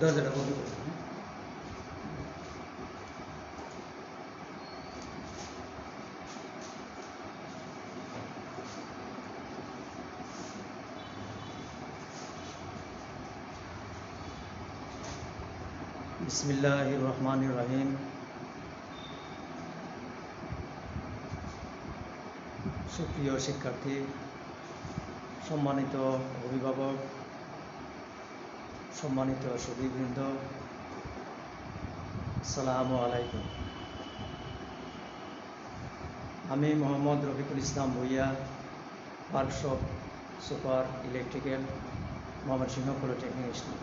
দরজাটা বন্ধ করে দিন। বিসমিল্লাহির রহমানির রহিম। সুপ্রিয় শিক্ষার্থী, সম্মানিত অভিভাবক, সম্মানিত সুধীবৃন্দ, আসসালামু আলাইকুম। আমি Mohammad Rafiqul Islam Bhuiyan, workshop super electrical, Mymensingh polytechnic institute.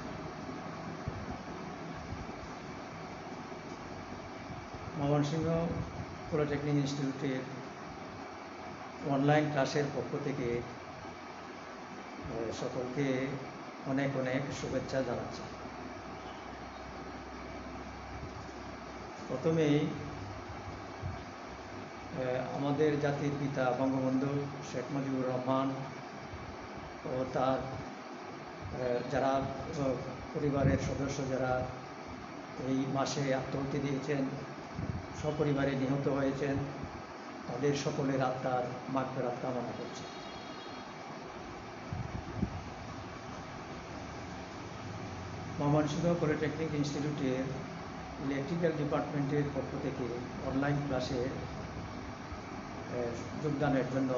Mymensingh polytechnic ইনস্টিটিউটের অনলাইন ক্লাসের পক্ষ থেকে সকলকে অনেক অনেক শুভেচ্ছা জানাচ্ছি। প্রথমেই আমাদের জাতির পিতা বঙ্গবন্ধু শেখ মুজিবুর রহমান ও তার যারা পরিবারের সদস্য যারা এই মাসে আত্মাহুতি দিয়েছেন, সপরিবারে নিহত হয়েছেন, তাদের সকলের আত্মার মাগফিরাত কামনা করছি। ময়মনসিংহ পলিটেকনিক ইনস্টিটিউটের ইলেকট্রিক্যাল ডিপার্টমেন্টের পক্ষ থেকে অনলাইন ক্লাসে যোগদানের জন্য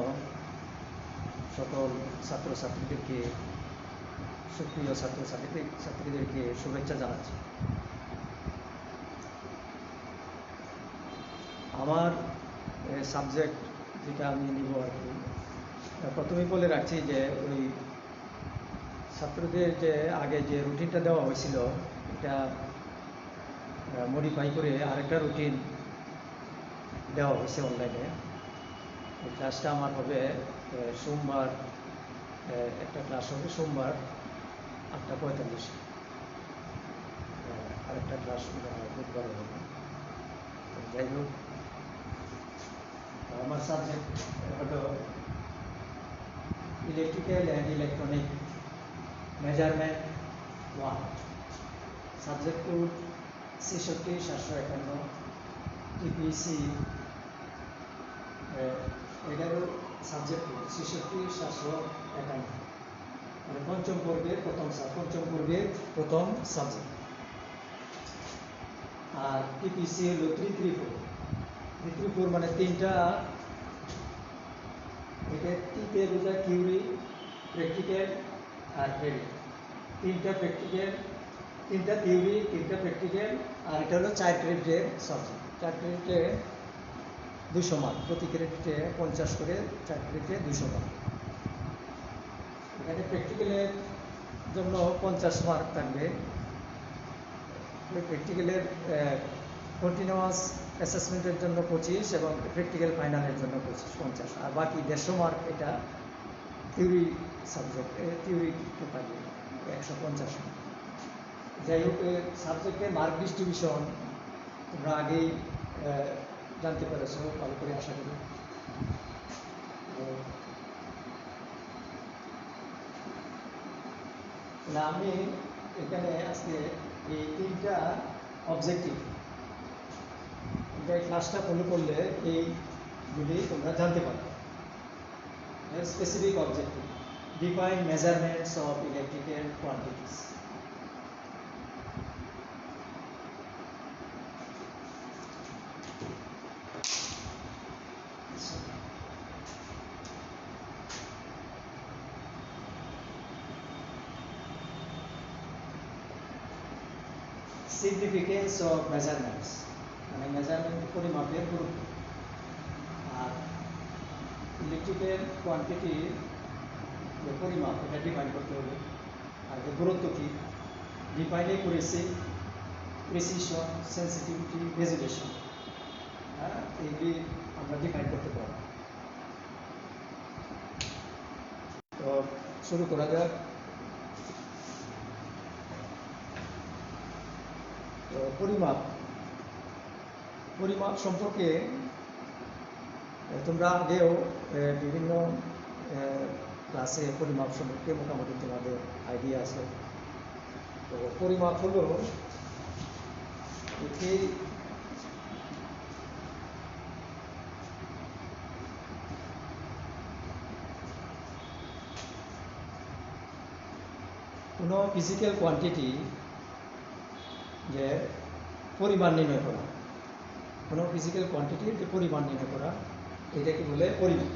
সকল ছাত্রছাত্রীদেরকে, সুপ্রিয় ছাত্রছাত্রীদেরকে শুভেচ্ছা জানাচ্ছি। আমার সাবজেক্ট যেটা আমি নিব আর কি, প্রথমেই বলে রাখছি যে ওই ছাত্রদের যে আগে যে রুটিনটা দেওয়া হয়েছিল এটা মডিফাই করে আরেকটা রুটিন দেওয়া হয়েছে অনলাইনে। এই ক্লাসটা আমার হবে সোমবার, একটা ক্লাস হবে সোমবার 8:45, আরেকটা ক্লাস বুধবার হবে। যাই হোক, আমার সাবজেক্ট হলো electrical and electronic measurement 1, subject code 66751, TPC 11, subject code 66751, মানে পঞ্চম পর্বের প্রথম সাবজেক্ট। আর টিপিসি হলো 334 মানে তিনটা, এটা টিতে বোঝায় থিওরি, প্র্যাকটিক্যাল আর ক্রেডিট। তিনটা থিওরি, 3টা প্র্যাকটিক্যাল, আর এটা হলো 4 ক্রেডিটের সাবজেক্ট। 4 ক্রেডিটে 200 মার্ক, প্রতি ক্রেডিটে 50 করে, 4 ক্রেডিটে 200 মার্ক। এখানে প্র্যাকটিক্যালের জন্য 50 মার্ক থাকবে। প্র্যাকটিক্যালের কন্টিনিউয়াস অ্যাসেসমেন্টের জন্য 25 এবং প্র্যাকটিক্যাল ফাইনালের জন্য 50, আর বাকি 150 মার্ক এটা থিওরি সাবজেক্ট, থিওরি থাকবে 150 মার্ক। যাই হোক, সাবজেক্টের মার্ক ডিস্ট্রিবিউশন তোমরা আগেই জানতে পেরেছো, ভালো করে আশা করি। আমি এখানে আজকে এই 3টা অবজেক্টিভ, এই ক্লাসটা ফলো করলে এইগুলি তোমরা জানতে পারবে। Specific objective: define measurements of electrical quantities. Significance of measurements, মানে মেজারমেন্ট পরিমাপের গুরুত্ব। আর ইলেকট্রিক্যাল কোয়ান্টিটির যে পরিমাপ, এটা ডিফাইন করতে হবে। আর এর গুরুত্ব কী, ডিফাইনে করেছি প্রেসিশন, সেন্সিটিভিটি, রেজুলেশন, এইগুলি আমরা ডিফাইন করতে পারব। তো শুরু করা যাক। তো পরিমাপ সম্পর্কে তোমরা আগেও বিভিন্ন ক্লাসে পরিমাপ সম্পর্কে মোটামুটি তোমাদের আইডিয়া আছে। তো পরিমাপ হলো এটি কোনো ফিজিক্যাল কোয়ান্টিটি যে পরিমাণ নির্ণয় করা, কোনো ফিজিক্যাল কোয়ান্টিটির যে পরিমাণ নির্ণয় করা, এটাকে বলে পরিমাপ।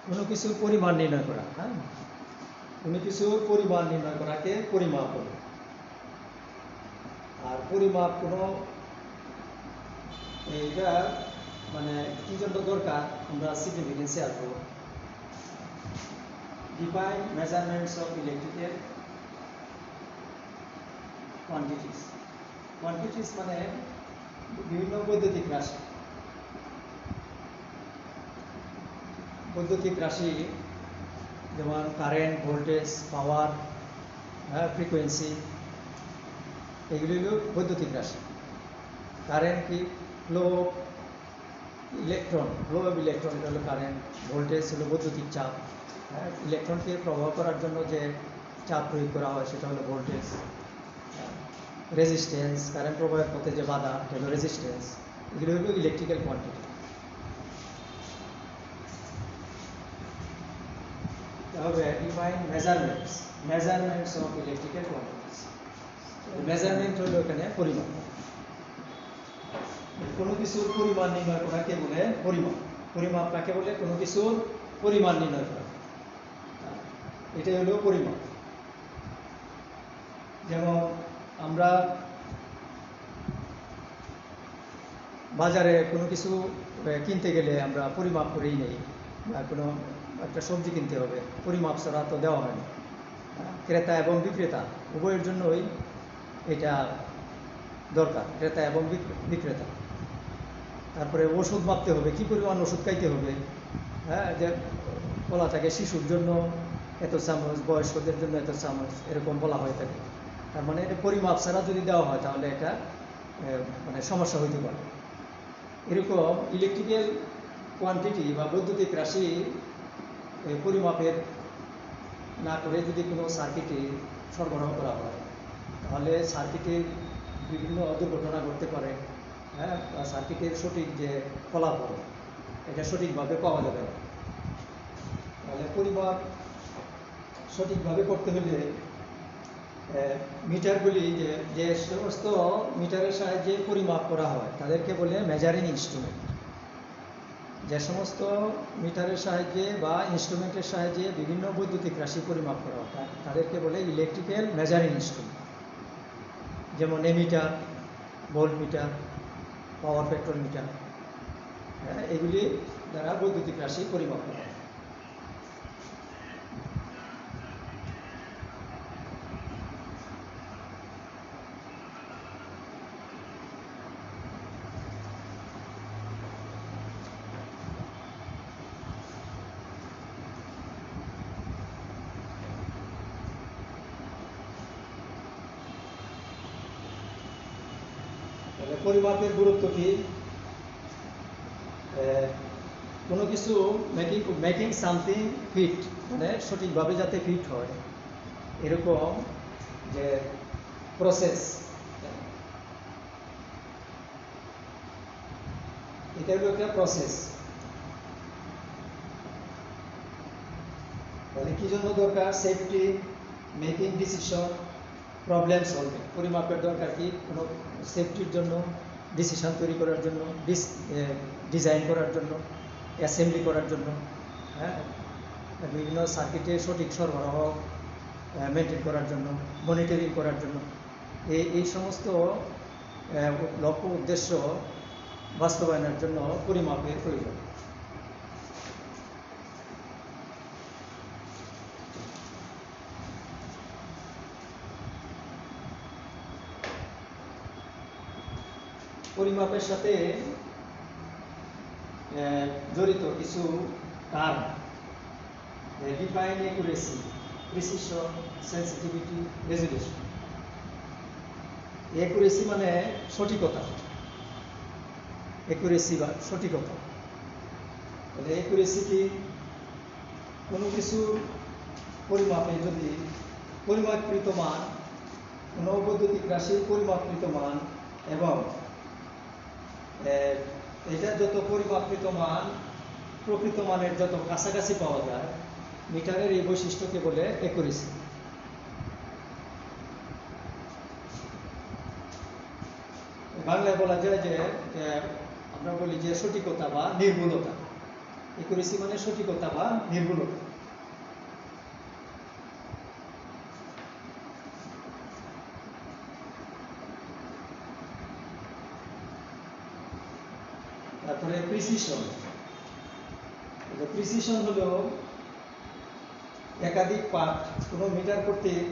কোনো কিছুর পরিমাণ নির্ণয় করা, হ্যাঁ, কোনো কিছুর পরিমাণ নির্ণয় করাকে পরিমাপ বলে। আর পরিমাপ কোনো এইটা মানে কি জন্য দরকার আমরা সিগনিফিকেন্সে আসবো। Define measurements of electrical quantities. Quantities মানে বিভিন্ন বৈদ্যুতিক রাশি। বৈদ্যুতিক রাশি যেমন কারেন্ট, ভোল্টেজ, পাওয়ার, ফ্রিকোয়েন্সি, এগুলি হলো বৈদ্যুতিক রাশি। কারেন্ট কি? Flow electron, flow of electron, এটা হলো কারেন্ট। ভোল্টেজ হলো বৈদ্যুতিক চাপ, ইলেকট্রনকে প্রবাহ করার জন্য যে চাপ প্রয়োগ করা হয় সেটা হলো ভোল্টেজ। রেজিস্ট্যান্স, কারেন্ট প্রবাহের পথে যে বাধা, এটা হলো রেজিস্ট্যান্স। এগুলো হলো ইলেকট্রিক্যাল কোয়ান্টিটি। হবে define measurements, measurements of electrical quantities. Measurement হলো এখানে পরিমাপ। কোনো কিছুর পরিমাণ নির্ণয় করাকে বলে পরিমাপ। পরিমাপ কাকে বলে? কোনো কিছুর পরিমাণ নির্ণয় করা, এটাই হলো পরিমাপ। যেমন আমরা বাজারে কোনো কিছু কিনতে গেলে আমরা পরিমাপ করেই নেই। কোনো একটা সবজি কিনতে হবে, পরিমাপ ছাড়া তো দেওয়া হয় না। ক্রেতা এবং বিক্রেতা উভয়ের জন্যই এটা দরকার, ক্রেতা এবং বিক্রেতা। তারপরে ওষুধ মাপতে হবে, কি পরিমাণ ওষুধ খাইতে হবে। যে বলা থাকে শিশুর জন্য এত চামচ, বয়স্কদের জন্য এত চামচ, এরকম বলা হয়ে থাকে। তার মানে এটা পরিমাপ ছাড়া যদি দেওয়া হয় তাহলে এটা মানে সমস্যা হইতে পারে। এরকম ইলেকট্রিক্যাল কোয়ান্টিটি বা বৈদ্যুতিক রাশি পরিমাপের না করে যদি কোনো সার্কিটে সরবরাহ করা হয় তাহলে সার্কিটের বিভিন্ন দুর্ঘটনা ঘটতে পারে। সার্কিটের সঠিক যে ফলাফল এটা সঠিকভাবে পাওয়া যাবে না। তাহলে পরিমাপ সঠিকভাবে করতে হলে মিটারগুলি যে সমস্ত মিটারের সাহায্যে পরিমাপ করা হয় তাদেরকে বলে মেজারিং ইনস্ট্রুমেন্ট। যে সমস্ত মিটারের সাহায্যে বা ইনস্ট্রুমেন্টের সাহায্যে বিভিন্ন বৈদ্যুতিক রাশি পরিমাপ করা হয় তাদেরকে বলে ইলেকট্রিক্যাল মেজারিং ইনস্ট্রুমেন্ট। যেমন ammeter, voltmeter, power factor meter, এগুলি দ্বারা বৈদ্যুতিক রাশি পরিমাপ করা হয়। পরিমাপের গুরুত্ব কি? কোনো কিছু মেকিং সামথিং ফিট, মানে সঠিকভাবে যাতে ফিট হয় এরকম যে প্রসেস, এটা হলো একটা প্রসেস। তাহলে কি জন্য দরকার? Safety, making decision, problem solving. পরিমাপের দরকার কি? কোনো সেফটির জন্য, ডিসিশন তৈরি করার জন্য, ডিজাইন করার জন্য, অ্যাসেম্বলি করার জন্য, বিভিন্ন সার্কিটে সঠিক সরবরাহ মেনটেন করার জন্য, মনিটরিং করার জন্য। এই সমস্ত লক্ষ্য উদ্দেশ্য বাস্তবায়নের জন্য পরিমাপের প্রয়োজন। পরিমাপের সাথে জড়িত কিছু term, define accuracy, precision, sensitivity, resolution. Accuracy মানে সঠিকতা, অ্যাকুরেসি বা সঠিকতা। তাহলে অ্যাকুরেসি কি? কোনো কিছু পরিমাপে যদি পরিমাপকৃত মান, কোনো বৈদ্যুতিক রাশির পরিমাপকৃত মান এবং এটা যত পরিমাপকৃত মান প্রকৃত মানের যত কাছাকাছি পাওয়া যায়, মিটারের এই বৈশিষ্ট্যকে বলে অ্যাকুরেসি। বাংলায় বলা যায় যে আমরা বলি যে সঠিকতা বা নির্ভুলতা। অ্যাকুরেসি মানে সঠিকতা বা নির্ভুলতা। তারপরে প্রিসিশন। প্রিসিশন হলো একাধিক পাঠ, কোনো মিটার কর্তৃক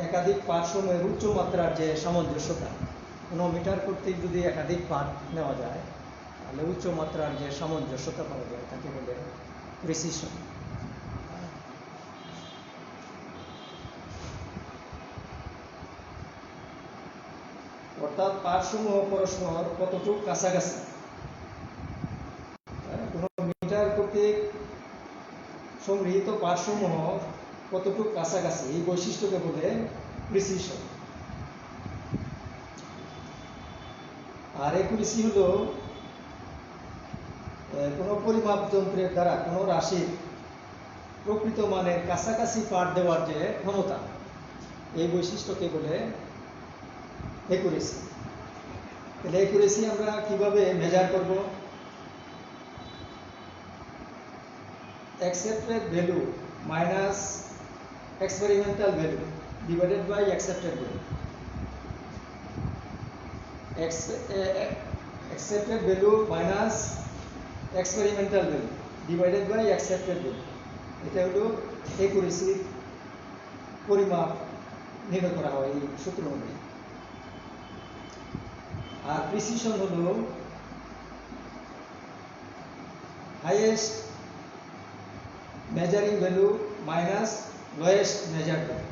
একাধিক পাঠ সমূহের উচ্চ মাত্রার যে সামঞ্জস্যতা। কোনো মিটার কর্তৃক যদি একাধিক পাঠ নেওয়া যায় তাহলে উচ্চ মাত্রার যে সামঞ্জস্যতা পাওয়া যায় তাকে বলে প্রিসিশন। অর্থাৎ পাঠসমূহ পরস্পর কতটুকু কাছাকাছি। কোনো মিটার কর্তৃক সংগৃহীত পাঠসমূহ কতটুকু কাছাকাছি, এই বৈশিষ্ট্যকে বলে প্রিসিশন। আর অ্যাকুরেসি হলো কোনো পরিমাপ যন্ত্রের দ্বারা কোনো রাশির প্রকৃত মানের কাছাকাছি পাঠ দেওয়ার যে ক্ষমতা, এই বৈশিষ্ট্যকে বলে অ্যাকুরেসি। তাহলে অ্যাকুরেসি আমরা কিভাবে মেজার করব? accepted value minus experimental value divided by accepted value. Accepted value minus experimental value divided by accepted value. এটা হলো অ্যাকুরেসির পরিমাপ নির্ণয় করা হয় এই সূত্র অনুযায়ী। আর প্রিসিশন হলো highest measuring value minus lowest measured value.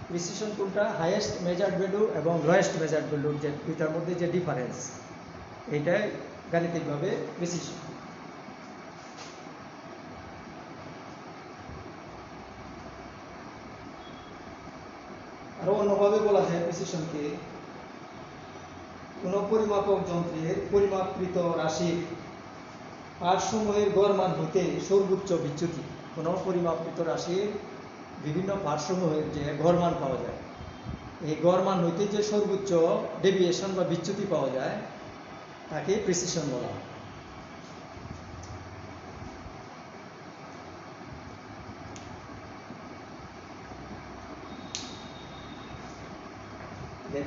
Precision কোনটা? হাইয়েস্ট মেজার্ড ভ্যালু এবং লোয়েস্ট মেজার্ড ভ্যালুর যে দুইটার মধ্যে যে ডিফারেন্স, এইটাই গাণিতিকভাবে প্রিসিশন। আরো অন্যভাবে বলা যায় প্রিসিশনকে কোন পরিমাপক যন্ত্রের পরিমাপকৃত রাশির পাঠসমূহের গড় মান হতে সর্বোচ্চ বিচ্যুতি। কোন পরিমাপকৃত রাশির বিভিন্ন পাঠসমূহের যে গড় মান পাওয়া যায়, এই গড় মান হইতে যে সর্বোচ্চ ডেভিয়েশন বা বিচ্যুতি পাওয়া যায় তাকে প্রিসিশন বলা হয়।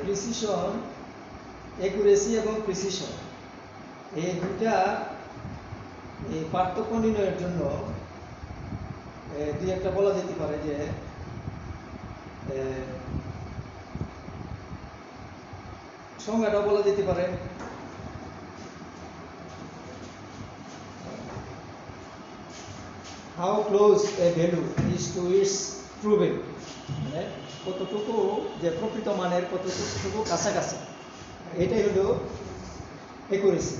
প্রিসিশন, অ্যাকুরেসি এবং প্রিসিশন এই দুইটা এই পার্থক্য নির্ণয়ের জন্য দুই একটা বলা যেতে পারে যে সংজ্ঞাটা বলা যেতে পারে। How close a value is to its true value, মানে কতটুকু যে প্রকৃত মানের কতটুকু কাছাকাছি, এটাই হলো অ্যাকুরেসি।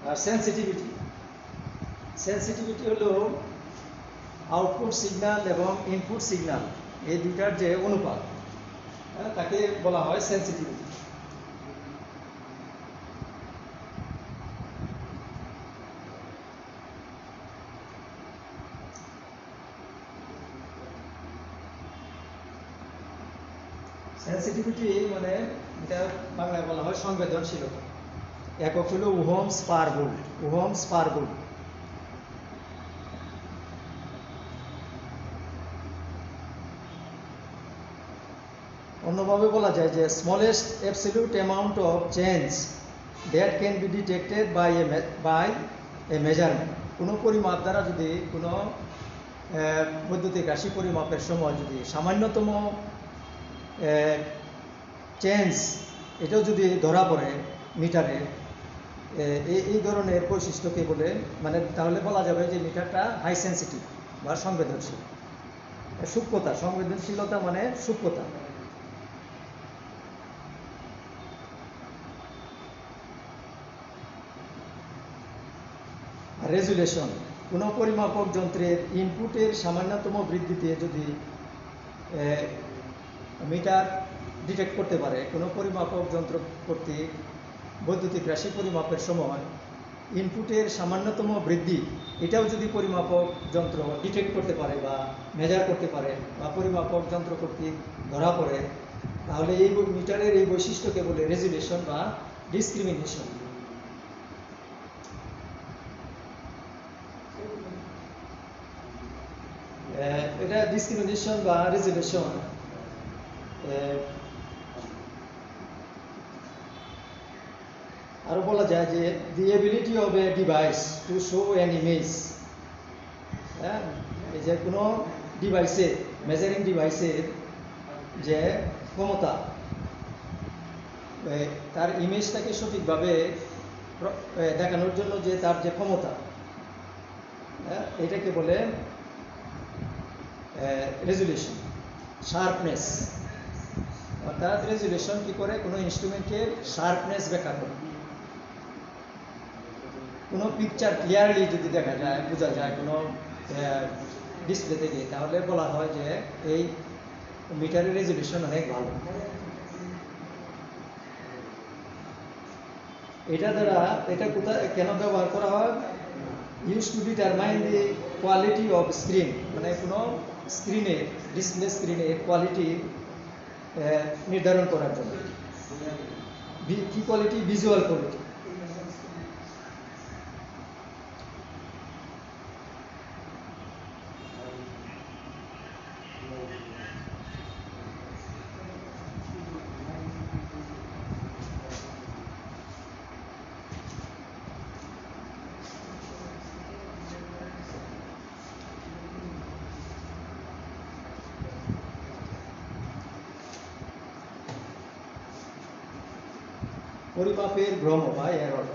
আর সেন্সিটিভিটি, সেন্সিটিভিটি হলো আউটপুট সিগন্যাল এবং ইনপুট সিগন্যাল এই দুইটার যে অনুপাত, তাকে বলা হয় সেন্সিটিভিটি। সেন্সিটিভিটি মানে এটা বাংলায় বলা হয় সংবেদনশীলতা। একক হলো ohms per volt, ohms per volt. অন্যভাবে বলা যায় যে smallest absolute amount of change that can be detected by a measurement. কোনো পরিমাপ দ্বারা যদি কোনো বৈদ্যুতিক রাশি পরিমাপের সময় যদি সামান্যতম চেঞ্জ এটাও যদি ধরা পড়ে মিটারে, এই ধরনের বৈশিষ্ট্যকে বলে, মানে তাহলে বলা যাবে যে মিটারটা হাই সেন্সিটিভ। বা সংবেদনশীল। সূক্ষ্মতা, সংবেদনশীলতা মানে সূক্ষ্মতা। রেজুলেশন, কোনো পরিমাপক যন্ত্রের ইনপুটের সামান্যতম বৃদ্ধিতে যদি মিটার ডিটেক্ট করতে পারে, কোনো পরিমাপক যন্ত্র কর্তৃক বৈদ্যুতিক রাশি পরিমাপের সময় ইনপুটের সামান্যতম বৃদ্ধি, এটাও যদি পরিমাপক যন্ত্র ডিটেক্ট করতে পারে বা মেজার করতে পারে বা পরিমাপক যন্ত্র কর্তৃক ধরা পড়ে, তাহলে এই মিটারের এই বৈশিষ্ট্যকে বলে রেজুলেশন বা ডিসক্রিমিনেশন। এটা ডিসক্রিমিনেশন বা রেজুলেশন আরো বলা যায় যে the ability of a device to show an image. এই যে কোনো ডিভাইসের, মেজারিং ডিভাইসের যে ক্ষমতা, তার ইমেজটাকে সঠিকভাবে দেখানোর জন্য যে তার যে ক্ষমতা, এটাকে বলে রেজুলেশন। শার্পনেস, অর্থাৎ রেজুলেশন কি করে, কোনো ইনস্ট্রুমেন্টের শার্পনেস ব্যাখ্যা করে। কোনো পিকচার ক্লিয়ারলি যদি দেখা যায়, বোঝা যায় কোনো ডিসপ্লে থেকে, তাহলে বলা হয় যে এই মিটারের রেজুলেশন অনেক ভালো। এটা দ্বারা, এটা কোথায় কেন ব্যবহার করা হয়? Use to determine the quality off screen, মানে কোনো স্ক্রিনের, ডিসপ্লে স্ক্রিনের কোয়ালিটি নির্ধারণ করার জন্য। কি কোয়ালিটি? Visual quality. পরিমাপের ভ্রম বা এরর।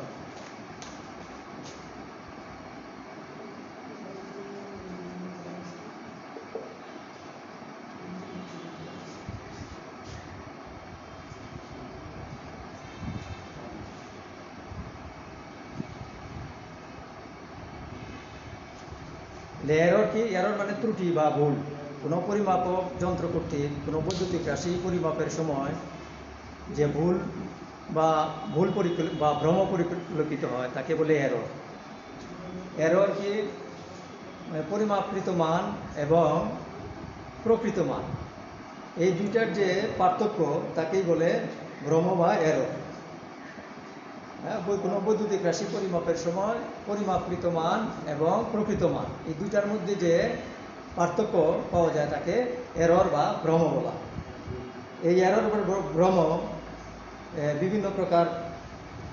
এরর কি? এরর মানে ত্রুটি বা ভুল। কোনো পরিমাপক যন্ত্র কর্তৃক কোনো বৈদ্যুতিক রাশি পরিমাপের সময় যে ভুল বা ভ্রম পরিলক্ষিত হয় তাকে বলে এরর। এরর কি? পরিমাপকৃত মান এবং প্রকৃত মান, এই দুইটার যে পার্থক্য তাকেই বলে ভ্রম বা এরর। কোনো বৈদ্যুতিক রাশি পরিমাপের সময় পরিমাপকৃত মান এবং প্রকৃত মান, এই দুইটার মধ্যে যে পার্থক্য পাওয়া যায় তাকে এরর বা ভ্রম বলা। এই এরর বা ভ্রম বিভিন্ন প্রকার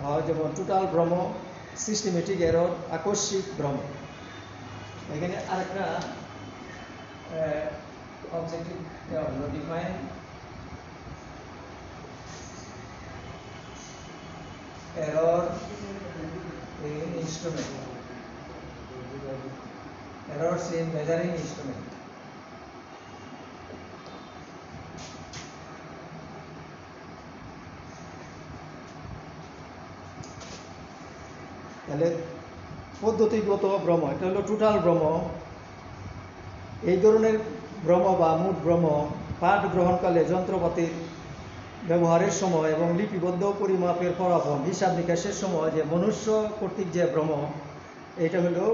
হয়, যেমন টোটাল ভ্রম, সিস্টেমেটিক এরর, আকস্মিক ভ্রম। এখানে আরেকটা অবজেক্টিভ হলো define error in instrument, errors in measuring instrument. তাহলে পদ্ধতিগত ভ্রম, এটা হলো টোটাল ভ্রম। এই ধরনের ভ্রম বা মোট ভ্রম পাঠ গ্রহণকালে যন্ত্রপাতির ব্যবহারের সময় এবং লিপিবদ্ধ পরিমাপের ফলাফল হিসাব নিকাশের সময় যে মনুষ্য কর্তৃক যে ভ্রম, এটা হলো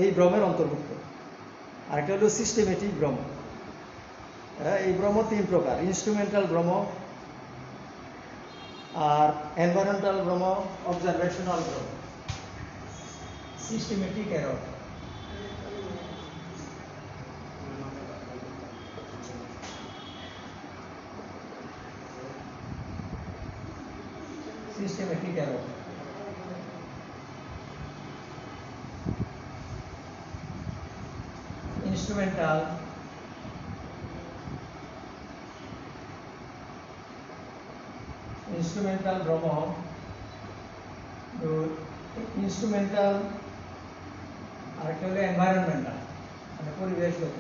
এই ভ্রমের অন্তর্ভুক্ত। আরেকটা হলো সিস্টেমেটিক ভ্রম। এই ভ্রম তিন প্রকার: ইনস্ট্রুমেন্টাল ভ্রম, আর এনভায়রনমেন্টাল ভ্রম, অবজারভেশনাল ভ্রম। Systematic error, systematic error. Instrumental, ভ্রম, ইনস্ট্রুমেন্টাল আরেকটা হলো এনভায়রনমেন্টাল, মানে পরিবেশগত।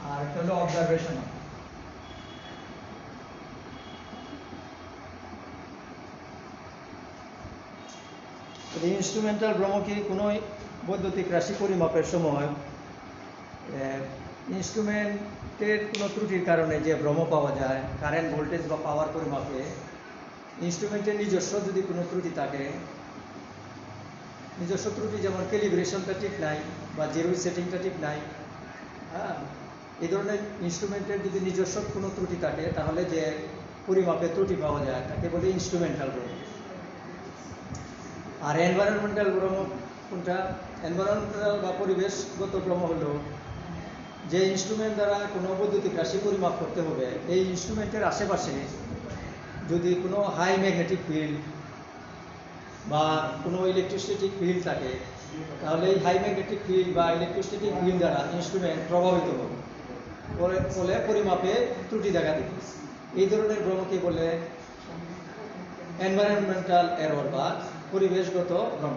আর একটা হলো অবজারভেশনাল। ইনস্ট্রুমেন্টাল ভ্রম কি কোনো বৈদ্যুতিক রাশি পরিমাপের সময় ইনস্ট্রুমেন্টের কোনো ত্রুটির কারণে যে ভ্রম পাওয়া যায় কারেন্ট, ভোল্টেজ বা পাওয়ার পরিমাপে, ইনস্ট্রুমেন্টের নিজস্ব যদি কোনো ত্রুটি থাকে, নিজস্ব ত্রুটি যেমন ক্যালিব্রেশনটা ঠিক নাই বা জিরো সেটিংটা ঠিক নাই, হ্যাঁ, এই ধরনের ইনস্ট্রুমেন্টের যদি নিজস্ব কোনো ত্রুটি থাকে তাহলে যে পরিমাপে ত্রুটি পাওয়া যায় তাকে বলে ইনস্ট্রুমেন্টাল ভ্রম। আর এনভায়রনমেন্টাল ভ্রম কোনটা? এনভায়রনমেন্টাল বা পরিবেশগত ভ্রম হলো যে ইনস্ট্রুমেন্ট দ্বারা কোনো বৈদ্যুতিক রাশি পরিমাপ করতে হবে, এই ইনস্ট্রুমেন্টের আশেপাশে যদি কোনো হাই ম্যাগনেটিক ফিল্ড বা কোনো ইলেকট্রোস্ট্যাটিক ফিল্ড থাকে তাহলে এই হাই ম্যাগনেটিক ফিল্ড বা ইলেকট্রোস্ট্যাটিক ফিল্ড দ্বারা ইনস্ট্রুমেন্ট প্রভাবিত হবে, ফলে পরিমাপে ত্রুটি দেখা দিবে। এই ধরনের ভ্রমকে বলে এনভায়রনমেন্টাল এরর বা পরিবেশগত ভ্রম।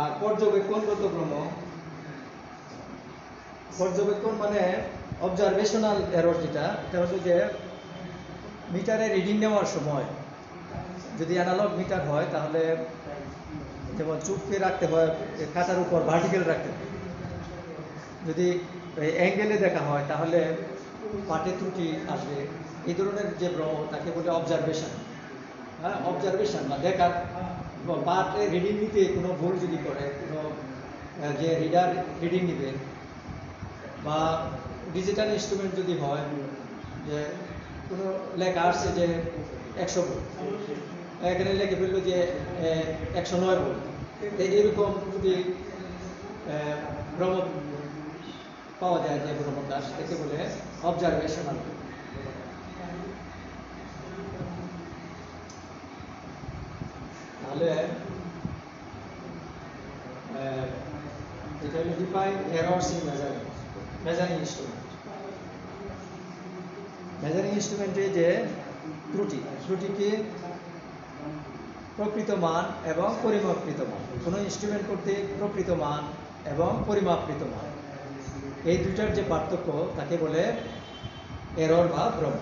আর পর্যবেক্ষণগত ভ্রম, পর্যবেক্ষণ মানে অবজারভেশনাল এরর, যেটা হচ্ছে যে মিটারে রিডিং নেওয়ার সময় যদি অ্যানালগ মিটার হয় তাহলে যেমন চুপকে রাখতে হয়, খাতার উপর ভার্টিক্যাল রাখতে হয়। যদি অ্যাঙ্গেলে দেখা হয় তাহলে পাটে ত্রুটি আসবে। এই ধরনের যে ভ্রম তাকে বলে অবজারভেশন। হ্যাঁ, অবজারভেশন বা দেখার, পাটে রিডিং নিতে কোনো ভুল যদি করে, কোনো যে রিডার রিডিং নিবে বা ডিজিটাল ইনস্ট্রুমেন্ট যদি হয়, যে কোনো লেখা আসছে যে 100 ভোল্ট, এখানে লিখে ফেললো যে 109 ভোল্ট, এরকম যদি ভ্রম পাওয়া যায়, যে ভ্রমটা সেটাকে বলে অবজারভেশনাল। তাহলে এটা হলো define errors in measuring instrument. Measuring ইনস্ট্রুমেন্টে যে ত্রুটিকে প্রকৃত মান এবং পরিমাপকৃত মান, কোনো ইনস্ট্রুমেন্ট করতে প্রকৃত মান এবং পরিমাপকৃত মান, এই দুটার যে পার্থক্য তাকে বলে এরর বা ভ্রম।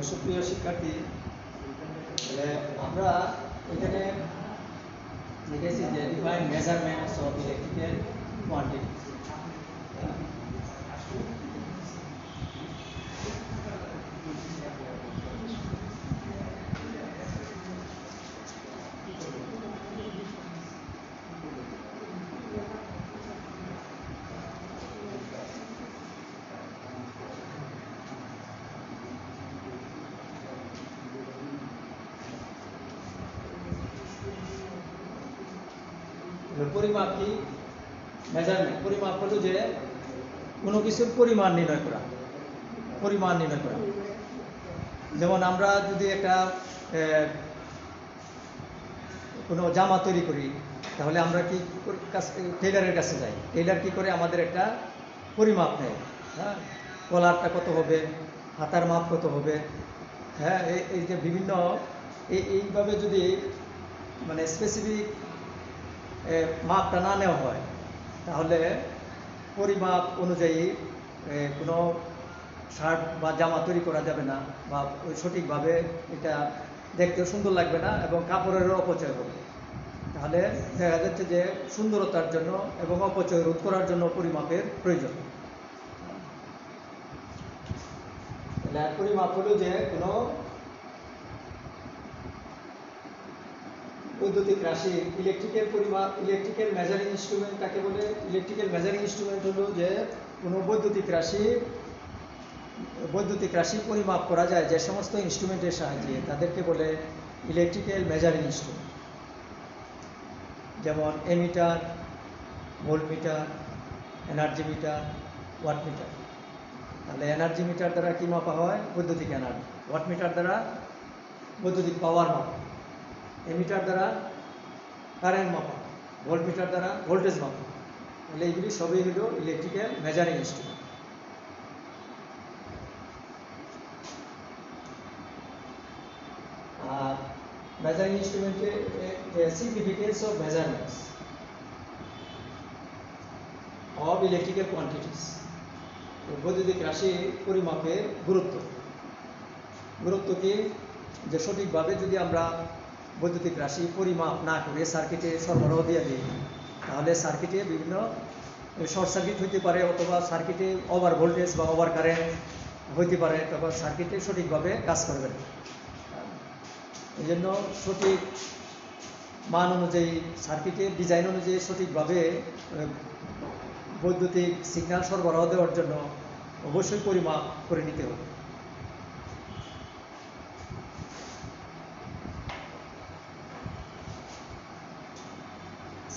সুপ্রিয় শিক্ষার্থী, আমরা এখানে লিখেছি যে define measurements of electrical quantity. পরিমাপ কি? মেজারমেন্ট। পরিমাপ হলো যে কোনো কিছুর পরিমাণ নির্ণয় করা, পরিমাণ নির্ণয় করা। যেমন আমরা যদি একটা কোনো জামা তৈরি করি তাহলে আমরা কি টেইলারের কাছে যাই, টেইলার কি করে আমাদের একটা পরিমাপ নেয়, হ্যাঁ, কলারটা কত হবে, হাতার মাপ কত হবে, হ্যাঁ, এই যে বিভিন্ন এইভাবে যদি মানে স্পেসিফিক মাপটা না নেওয়া হয় তাহলে পরিমাপ অনুযায়ী কোনো শার্ট বা জামা তৈরি করা যাবে না, বা সঠিকভাবে এটা দেখতেও সুন্দর লাগবে না এবং কাপড়েরও অপচয় হবে। তাহলে দেখা যাচ্ছে যে সুন্দরতার জন্য এবং অপচয় রোধ করার জন্য পরিমাপের প্রয়োজন। পরিমাপ হলো যে কোনো বৈদ্যুতিক রাশি, ইলেকট্রিক্যাল পরিমাপ, ইলেকট্রিক্যাল মেজারিং ইনস্ট্রুমেন্ট কাকে বলে? ইলেকট্রিক্যাল মেজারিং ইনস্ট্রুমেন্ট হলো যে কোনো বৈদ্যুতিক রাশি পরিমাপ করা যায় যে সমস্ত ইনস্ট্রুমেন্টের সাহায্যে, তাদেরকে বলে ইলেকট্রিক্যাল মেজারিং ইনস্ট্রুমেন্ট। যেমন ammeter, voltmeter, energy meter, watt meter. তাহলে এনার্জি মিটার দ্বারা কি মাপা হয়? বৈদ্যুতিক এনার্জি। ওয়াট মিটার দ্বারা বৈদ্যুতিক পাওয়ার মাপা, এমিটার দ্বারা কারেন্ট মাপা, ভোল্ট মিটার দ্বারা ভোল্টেজ মাপা। তাহলে এইগুলি সবই হলো ইলেকট্রিক্যাল মেজারিং ইনস্ট্রুমেন্ট। আর মেজারিং ইনস্ট্রুমেন্টে significance of measurements of electrical quantities, বৈদ্যুতিক রাশি পরিমাপের গুরুত্ব কি? যে সঠিকভাবে যদি আমরা বৈদ্যুতিক রাশি পরিমাপ না করে সার্কিটে সরবরাহ দিয়ে দিই, তাহলে সার্কিটে বিভিন্ন শর্ট সার্কিট হইতে পারে, অথবা সার্কিটে ওভার ভোল্টেজ বা ওভার কারেন্ট হইতে পারে, তখন সার্কিটে সঠিকভাবে কাজ করবে না। এই জন্য সঠিক মান অনুযায়ী, সার্কিটের ডিজাইন অনুযায়ী সঠিকভাবে বৈদ্যুতিক সিগন্যাল সরবরাহ দেওয়ার জন্য অবশ্যই পরিমাপ করে নিতে হবে।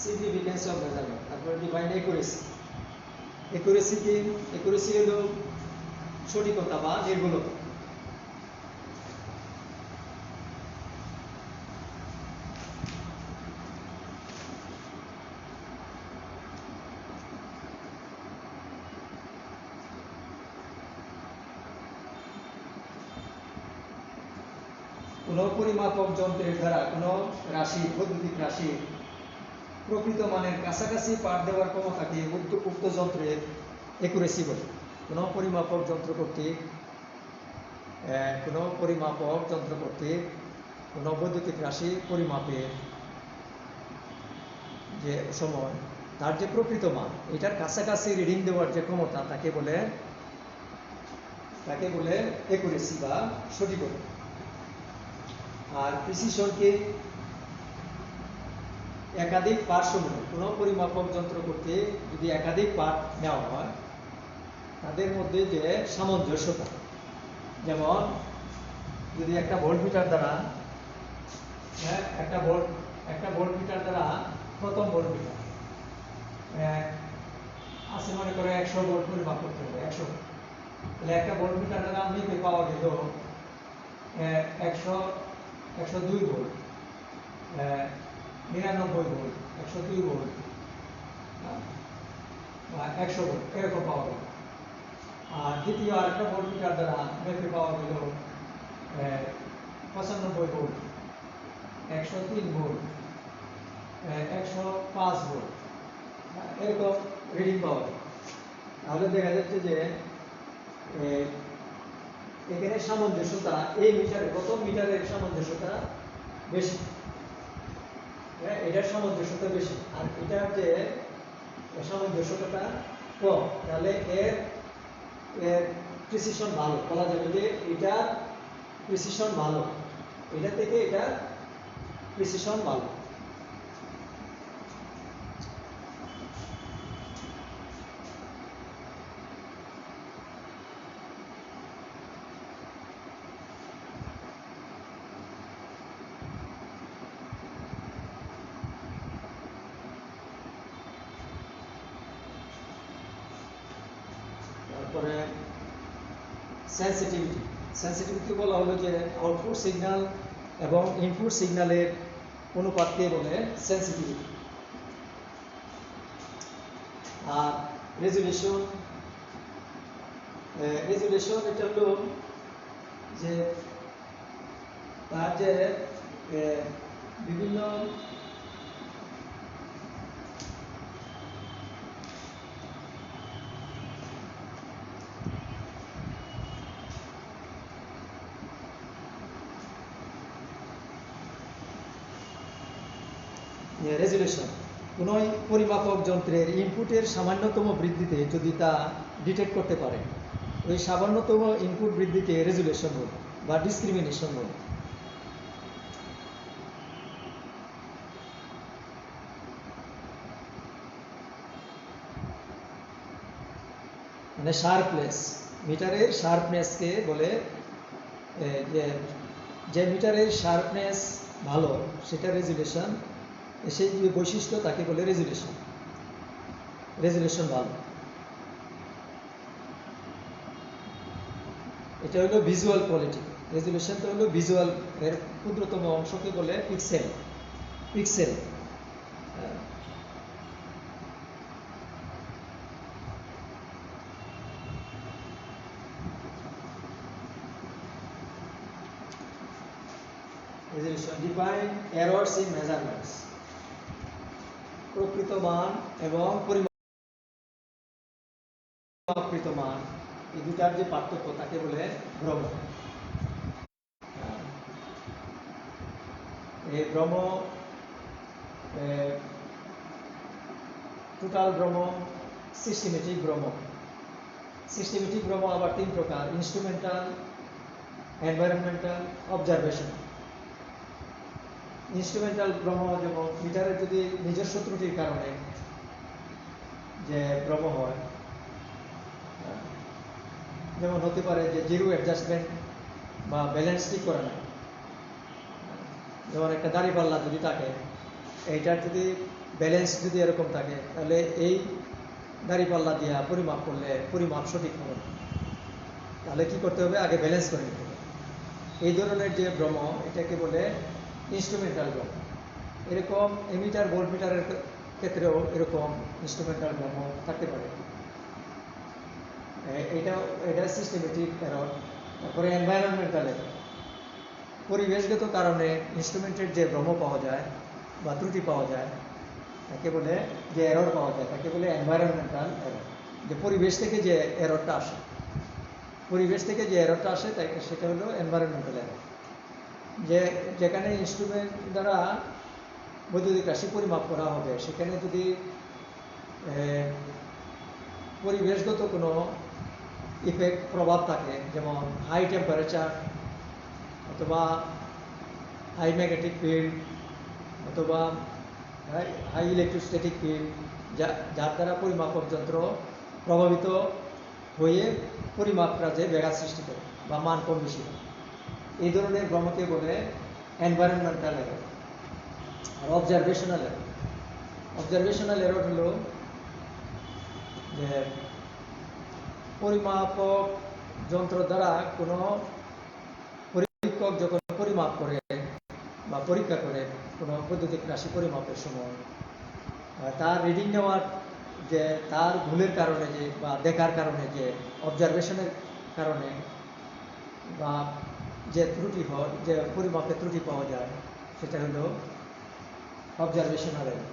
Significance of measurement. তারপরে ডিফাইন একুরেসি। একুরেসি হলো সঠিকতা বা নির্ভুলতা। কোন পরিমাপক যন্ত্রের দ্বারা কোন রাশি, বৈদ্যুতিক রাশি প্রকৃত মানের কাছাকাছি পাঠ দেওয়ার ক্ষমতাকে উক্ত যন্ত্রের একুরেসি বলে। কোন পরিমাপক যন্ত্র কর্তৃক কোন বৈদ্যুতিক রাশি পরিমাপের যে সময় তার যে প্রকৃত মান, এটার কাছাকাছি রিডিং দেওয়ার যে ক্ষমতা, তাকে বলে একুরেসি বা সঠিকতা। আর প্রিসিশনকে একাধিক পাঠ সমূহ, কোনো পরিমাপক যন্ত্র করতে যদি একাধিক পাঠ নেওয়া হয়, তাদের মধ্যে যে সামঞ্জস্যতা, যেমন যদি একটা ভোল্ট মিটার দ্বারা প্রথম ভোল্ট মিটার আছে, মনে করে 100 ভোল্ট পরিমাপ করতে হবে, 100। তাহলে একটা ভোল্ট মিটার দ্বারা মেপে পাওয়া গেল 102 ভোল্ট, 99 ভোল্ট, 102 ভোল্ট, 100 ভোল্ট, এরকম পাওয়া গেল। আর দ্বিতীয় আরেকটা ভোল্ট মিটার দ্বারা মেপে পাওয়া গেল 95 ভোল্ট, 103 ভোল্ট, 105 ভোল্ট, এরকম রিডিং পাওয়া গেল। তাহলে দেখা যাচ্ছে যে এখানে সামঞ্জস্যতা, এই মিটারে, প্রথম মিটারের সামঞ্জস্যতা বেশি, এটার সামঞ্জস্যতা বেশি, আর এটার যে সামঞ্জস্যতা কম। তাহলে এর প্রিসিশন ভালো, বলা যাবে যে এটার প্রিসিশন ভালো, এটা থেকে এটার প্রিসিশন ভালো। তারপরে সেন্সিটিভিটি বলা হলো যে আউটপুট সিগন্যাল এবং ইনপুট সিগন্যালের অনুপাতকে বলে সেন্সিটিভিটি। আর রেজুলেশন এটা হলো যে তার যে বিভিন্ন রেজুলেশন, কোন পরিমাপক যন্ত্রের ইনপুটের সামান্যতম বৃদ্ধিতে যদি তা ডিটেক্ট করতে পারে, ওই সামান্যতম ইনপুট বৃদ্ধিকে রেজুলেশন বলে বা ডিসক্রিমিনেশন বলে। মানে শার্পনেস, মিটারের শার্পনেসকে বলে, যে মিটারের শার্পনেস ভালো সেটা রেজুলেশন, সেই যে বৈশিষ্ট্য তাকে বলে রেজুলেশন ভালো। এটা হলো ভিজুয়াল কোয়ালিটি। রেজলিউশন তো হলো ভিজুয়াল, এর ক্ষুদ্রতম অংশকে বলে pixel. Pixel resolution define errors in measurements. প্রকৃত মান এবং পরিমাপকৃত মান, এই দুটার যে পার্থক্য তাকে বলে ভ্রম। এই ভ্রম টোটাল ভ্রম, সিস্টেমেটিক ভ্রম। সিস্টেমেটিক ভ্রম আবার তিন প্রকার: ইনস্ট্রুমেন্টাল, এনভায়রনমেন্টাল, অবজারভেশন। ইনস্ট্রুমেন্টাল ভ্রম যেমন মিটারের যদি নিজস্ব ত্রুটির কারণে যে ভ্রম হয়, যেমন হতে পারে যে জিরো অ্যাডজাস্টমেন্ট বা ব্যালেন্স ঠিক করে না। যেমন একটা দাঁড়িপাল্লা যদি থাকে, এইটার যদি ব্যালেন্স যদি এরকম থাকে, তাহলে এই দাঁড়িপাল্লা দিয়ে পরিমাপ করলে পরিমাপ সঠিক হবে না। তাহলে কি করতে হবে? আগে ব্যালেন্স করে নিতে হবে। এই ধরনের যে ভ্রম, এটাকে বলে ইনস্ট্রুমেন্টাল ভ্রম। এরকম এমিটার ভোল্টমিটারের ক্ষেত্রেও এরকম ইনস্ট্রুমেন্টাল ভ্রম থাকতে পারে। এটা সিস্টেমেটিক এরর। তারপরে এনভায়রনমেন্টাল এরর, পরিবেশগত কারণে ইনস্ট্রুমেন্টের যে ভ্রম পাওয়া যায় বা ত্রুটি পাওয়া যায়, তাকে বলে যে এরর পাওয়া যায়, তাকে বলে এনভায়রনমেন্টাল এরর। যে পরিবেশ থেকে যে এররটা আসে, পরিবেশ থেকে যে এররটা আসে সেটা হলো এনভায়রনমেন্টাল এরর। যেখানে ইনস্ট্রুমেন্ট দ্বারা বৈদ্যুতিক রাশি পরিমাপ করা হবে, সেখানে যদি পরিবেশগত কোনো ইফেক্ট, প্রভাব থাকে, যেমন হাই টেম্পারেচার অথবা হাই ম্যাগনেটিক ফিল্ড অথবা হাই ইলেকট্রোস্ট্যাটিক ফিল্ড, যার দ্বারা পরিমাপক যন্ত্র প্রভাবিত হয়ে পরিমাপ কাজে ব্যাঘাত সৃষ্টি করে বা মান কম বেশি হয়, এই ধরনের ভ্রমকে বলে এনভায়রনমেন্টাল এরর। আর অবজারভেশনাল এরর, অবজারভেশনাল এরর হলো যে পরিমাপক যন্ত্র দ্বারা কোনো পরীক্ষক যখন পরিমাপ করে বা পরীক্ষা করে কোনো বৈদ্যুতিক রাশি পরিমাপের সময়, তার রিডিং নেওয়ার যে তার ভুলের কারণে যে বা দেখার কারণে যে অবজারভেশনের কারণে বা যে ত্রুটি হয়, যে পরিমাপের ত্রুটি পাওয়া যায়, সেটা হলো অবজারভেশনাল এরর।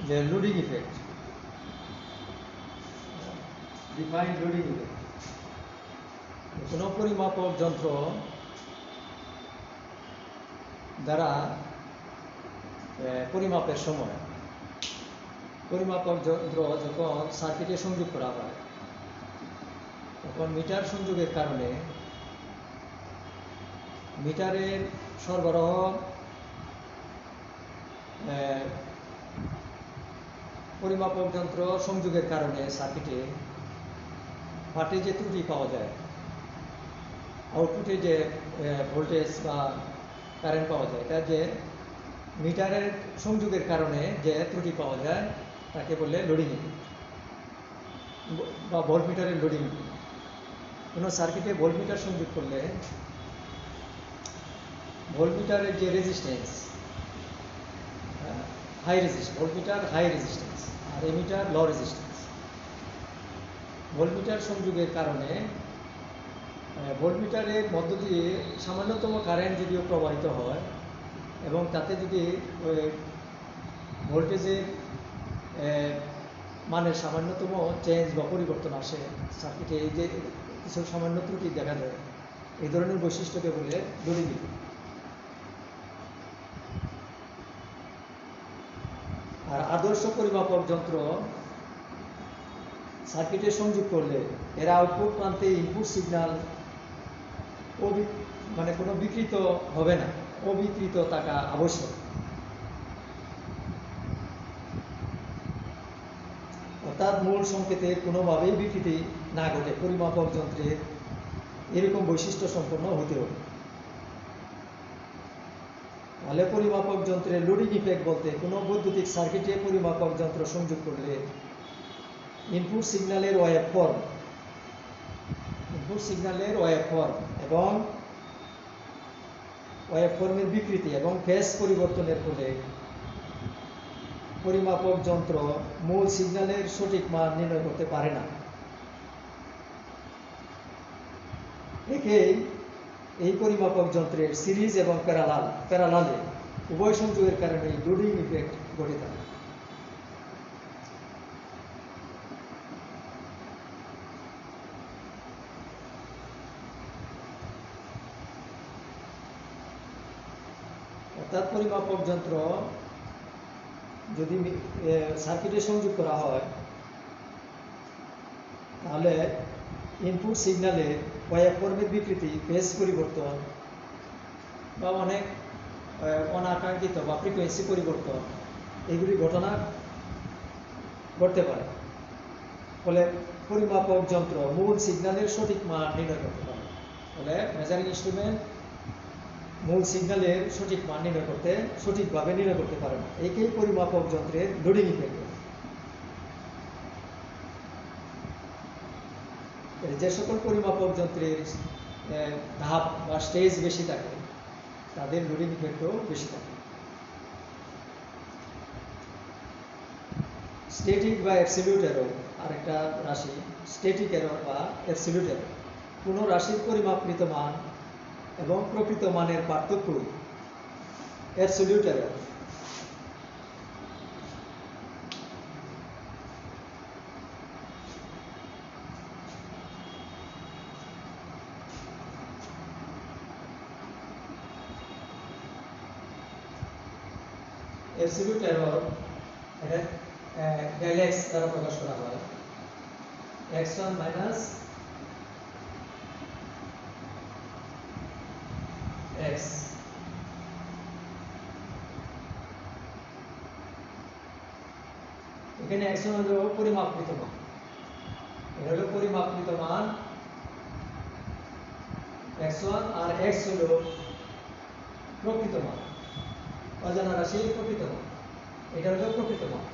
যে loading effect, define loading effect. কোনো পরিমাপক যন্ত্র দ্বারা পরিমাপের সময়, পরিমাপক যন্ত্র যখন সার্কিটে সংযোগ করা হয়, তখন মিটার সংযোগের কারণে মিটারের সরবরাহ পরিমাপক যন্ত্র সংযোগের কারণে সার্কিটে ফাটে যে ত্রুটি পাওয়া যায়, আউটপুটে যে ভোল্টেজ বা কারেন্ট পাওয়া যায়, এটা যে মিটারের সংযোগের কারণে যে ত্রুটি পাওয়া যায় তাকে বলে লোডিং ইফেক্ট বা ভোল্টমিটারের লোডিং ইফেক্ট। কোনো সার্কিটে ভোল্টমিটার সংযোগ করলে ভোল্টমিটারের যে রেজিস্ট্যান্স ভোল্টমিটার হাই রেজিস্ট্যান্স আর এমিটার লো রেজিস্ট্যান্স। ভোল্টমিটার সংযোগের কারণে ভোল্টমিটারের মধ্য দিয়ে সামান্যতম কারেন্ট যদিও প্রবাহিত হয় এবং তাতে যদি ভোল্টেজের মানের সামান্যতম চেঞ্জ বা পরিবর্তন আসে, সার্কিটে এই যে কিছু সামান্য ত্রুটি দেখা যায়, এই ধরনের বৈশিষ্ট্যকে বলে লোডিং ইফেক্ট। আর আদর্শ পরিমাপক যন্ত্র সার্কিটে সংযোগ করলে এর আউটপুট প্রান্তে ইনপুট সিগন্যাল মানে কোনো বিকৃত হবে না, অবিকৃত থাকা আবশ্যক। অর্থাৎ মূল সংকেতের কোনোভাবেই বিকৃতি না ঘটে পরিমাপক যন্ত্রের এরকম বৈশিষ্ট্য সম্পন্ন হতে হবে। তাহলে পরিমাপক যন্ত্রের লোডিং ইফেক্ট বলতে কোনো বৈদ্যুতিক সার্কিটে পরিমাপক যন্ত্র সংযোগ করলে ইনপুট সিগন্যালের ওয়েভফর্ম এবং ওয়েভফর্মের বিকৃতি এবং ফেজ পরিবর্তনের ফলে পরিমাপক যন্ত্র মূল সিগন্যালের সঠিক মান নির্ণয় করতে পারে না। একেই এই পরিমাপক যন্ত্রের সিরিজ এবং প্যারালালে উভয় সংযোগের কারণে লোডিং ইফেক্ট ঘটে থাকে। অর্থাৎ পরিমাপক যন্ত্র যদি সার্কিটে সংযোগ করা হয় তাহলে ইনপুট সিগন্যালে ওয়েভফর্মের বিকৃতি, ফেজ পরিবর্তন বা অনেক অনাকাঙ্ক্ষিত বা ফ্রিকোয়েন্সি পরিবর্তন এগুলি ঘটনা ঘটতে পারে। ফলে পরিমাপক যন্ত্র মূল সিগন্যালের সঠিক মান নির্ণয় করতে পারে। ফলে মেজারিং ইনস্ট্রুমেন্ট মূল সিগন্যালের সঠিক মান নির্ণয় করতে সঠিকভাবে নির্ণয় করতে পারে না। একেই পরিমাপক যন্ত্রের লোডিং ইফেক্ট। যে সকল পরিমাপক যন্ত্রের ধাপ বা স্টেজ বেশি থাকে তাদের লোডিং ইফেক্টও বেশি থাকে। স্ট্যাটিক বা অ্যাবসলিউট এরর আরেকটা রাশি। স্ট্যাটিক এরর বা অ্যাবসলিউট এরর কোনো রাশির পরিমাপকৃত মান এবং প্রকৃত মানের পার্থক্যই অ্যাবসলিউট এরর। অ্যাবসলিউট এরর এটা ডেল এক্স দ্বারা প্রকাশ করা হয়। x1 minus x। এখানে x1 হলো পরিমাপকৃত মান, এটা হলো পরিমাপকৃত মান x1, আর x হলো প্রকৃত মান, অজানা রাশির প্রকৃত মান। এটা হলো প্রকৃত মান,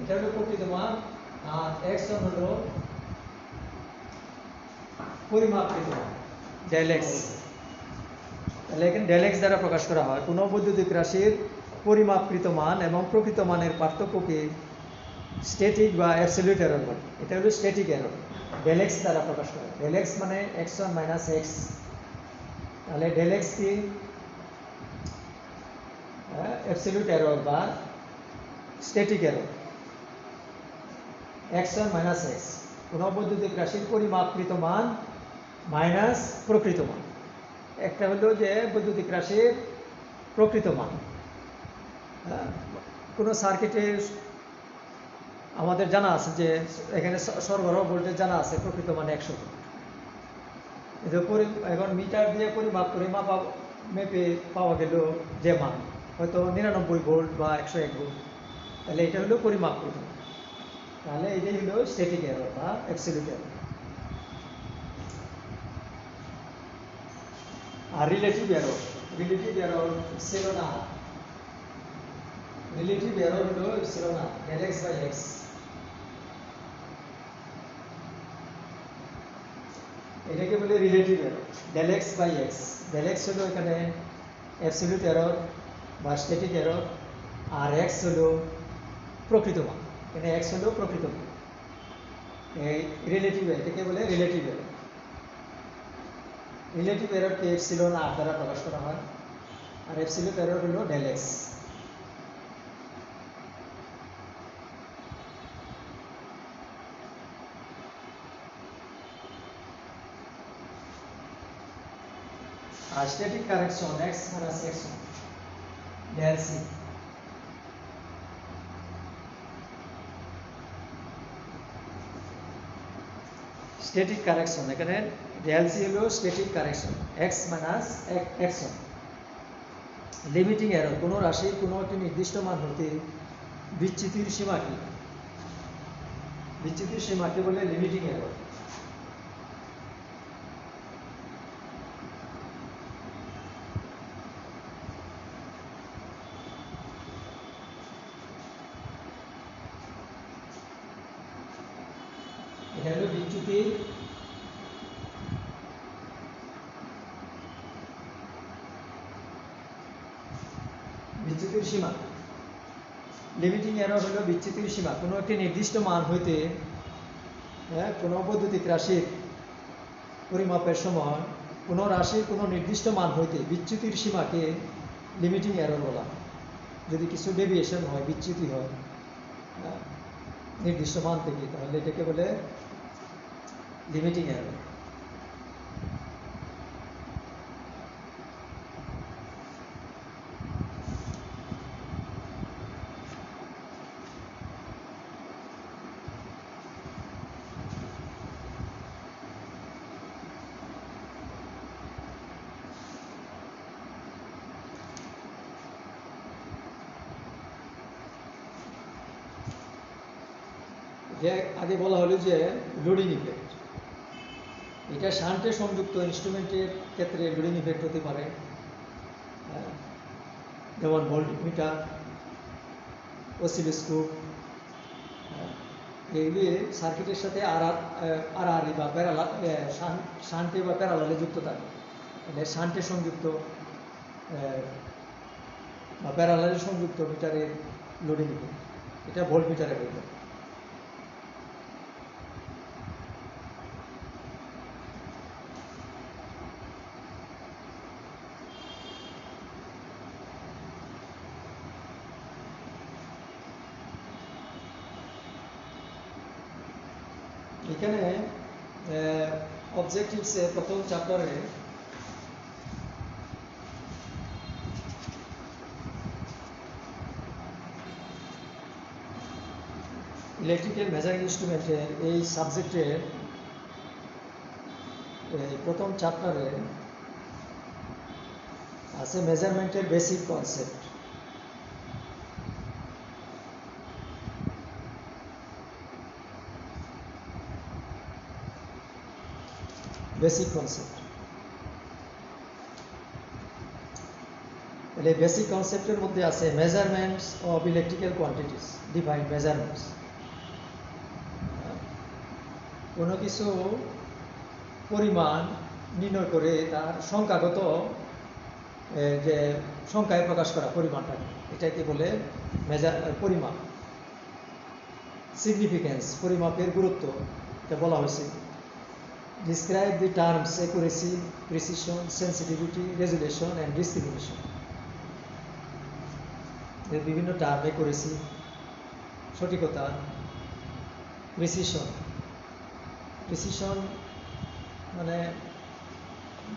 এটা হলো প্রকৃত মান, আর x1 হলো পরিমাপকৃত মান ডেল এক্স। তাহলে এখানে ডেল এক্স দ্বারা প্রকাশ করা হয় কোনো বৈদ্যুতিক রাশির পরিমাপকৃত মান এবং প্রকৃত মানের পার্থক্যকে স্ট্যাটিক বা অ্যাবসলিউট এরর বলে। এটা হলো স্ট্যাটিক এরর, ডেল এক্স দ্বারা প্রকাশ করা হয়। ডেল এক্স মানে x1 মাইনাস x। তাহলে ডেল এক্স কি অ্যাবসলিউট এরর বা static error. x1 minus x কোনো বৈদ্যুতিক রাশির পরিমাপকৃত মান মাইনাস প্রকৃত মান। একটা হলো যে বৈদ্যুতিক রাশির প্রকৃত মান। কোনো সার্কিটে আমাদের জানা আছে যে এখানে সরবরাহ ভোল্টেজ জানা আছে প্রকৃত মান 100 ভোল্ট। এখন মিটার দিয়ে পরিমাপ করে মেপে পাওয়া গেল যে মান, হয়তো 99 ভোল্ট বা 101 ভোল্ট, তাহলে এটা হলো পরিমাপকৃত, তাহলে এটাই হলো স্ট্যাটিক এরর বা অ্যাবসলিউট এরর। আর রিলেটিভ এরর ছিল না, রিলেটিভ এরর হলো ছিল না del x by x। এটাকে বলে relative error del x by x। del x হলো এখানে অ্যাবসলিউট এরর বা স্ট্যাটিক এরর, আর x হলো প্রকৃত মান, এখানে x হলো প্রকৃত মান। এই রিলেটিভ, এটাকে বলে রিলেটিভ এরর। রিলেটিভ এররকে এপসিলন আর দ্বারা প্রকাশ করা হয়, আর অ্যাবসলিউট এরর হলো del x। আর static correction x minus x1 del c। Static correction, এখানে del c হলো static correction x minus x1। Limiting error, কোনো রাশির কোনো একটি নির্দিষ্ট মান হতে বিচ্যুতির সীমা কি? বিচ্যুতির সীমাকে বলে লিমিটিং এরর। এটা হলো বিচ্যুতির সীমা। লিমিটিং এরর হলো বিচ্যুতির সীমা, কোনো একটি নির্দিষ্ট মান হইতে কোনো বৈদ্যুতিক রাশির পরিমাপের সময় কোনো রাশির কোনো নির্দিষ্ট মান হইতে বিচ্যুতির সীমাকে লিমিটিং এরর বলা হয়। যদি কিছু ডেভিয়েশন হয়, বিচ্যুতি হয় নির্দিষ্ট মান থেকে, তাহলে এটাকে বলে লিমিটিং এরর। যে আগে বলা হলো যে লোডিং ইফেক্ট, এটা শান্টে সংযুক্ত ইনস্ট্রুমেন্টের ক্ষেত্রে লোডিং ইফেক্ট হতে পারে, যেমন ভোল্টমিটার, অসিলোস্কোপ, এগুলি সার্কিটের সাথে আড়াআড়ি বা প্যারালাল, শান্টে বা প্যারালালে যুক্ত থাকে। মানে শান্টে সংযুক্ত বা প্যারালালে সংযুক্ত মিটারের লোডিং ইফেক্ট, এটা ভোল্টমিটারে বলবে। এখানে অবজেক্টিভসে প্রথম চ্যাপ্টারে ইলেকট্রিক্যাল মেজারিং ইনস্ট্রুমেন্টের এই সাবজেক্টের প্রথম চ্যাপ্টারে আছে মেজারমেন্টের বেসিক কনসেপ্ট। বেসিক কনসেপ্ট, তাহলে বেসিক কনসেপ্টের মধ্যে আছে measurements of electrical quantities, defined measurements. কোনো কিছু পরিমাণ নির্ণয় করে তার সংখ্যাগত যে সংখ্যায় প্রকাশ করা পরিমাণটাকে, এটাকে বলে পরিমাপ। সিগনিফিক্যান্স, পরিমাপের গুরুত্ব, এটা বলা হয়েছে। Describe the terms accuracy, precision, sensitivity, resolution and discrimination. এর বিভিন্ন টার্ম, অ্যাকুরেসি সঠিকতা, প্রিসিশন মানে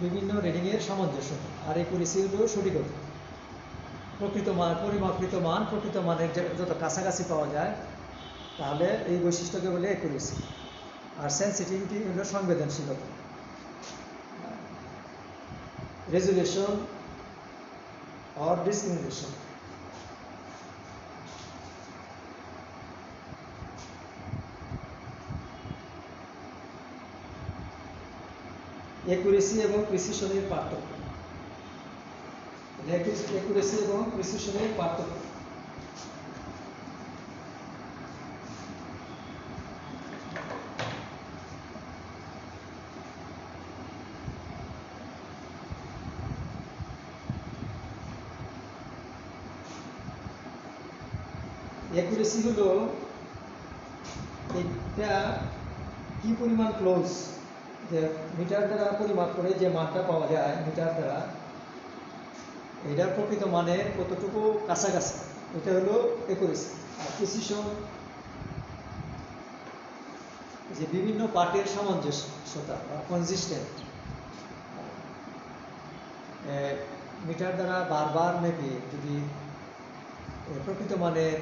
বিভিন্ন রিডিংয়ের সামঞ্জস্য, আর অ্যাকুরেসি হলো সঠিকতা, প্রকৃত মান, পরিমাপকৃত মান প্রকৃত মানের যত কাছাকাছি পাওয়া যায়, তাহলে এই বৈশিষ্ট্যকে বলে অ্যাকুরেসি। আর সেন্সিটিভিটি হলো সংবেদনশীলতা। Resolution or discrimination. অ্যাকুরেসি এবং প্রিসিশনের পার্থক্য। অ্যাকুরেসি এবং প্রিসিশনের পার্থক্য। অ্যাকুরেসি হলো এটা কি পরিমাণ ক্লোজ, যে মিটার দ্বারা পরিমাপ করে যে মানটা পাওয়া যায় মিটার দ্বারা, এটার প্রকৃত মানের কতটুকু কাছাকাছি, এটা হলো অ্যাকুরেসি। আর প্রিসিশন যে বিভিন্ন পার্টের সামঞ্জস্যতা বা কনসিস্টেন্ট, মিটার দ্বারা বারবার মেপে যদি প্রকৃত মানের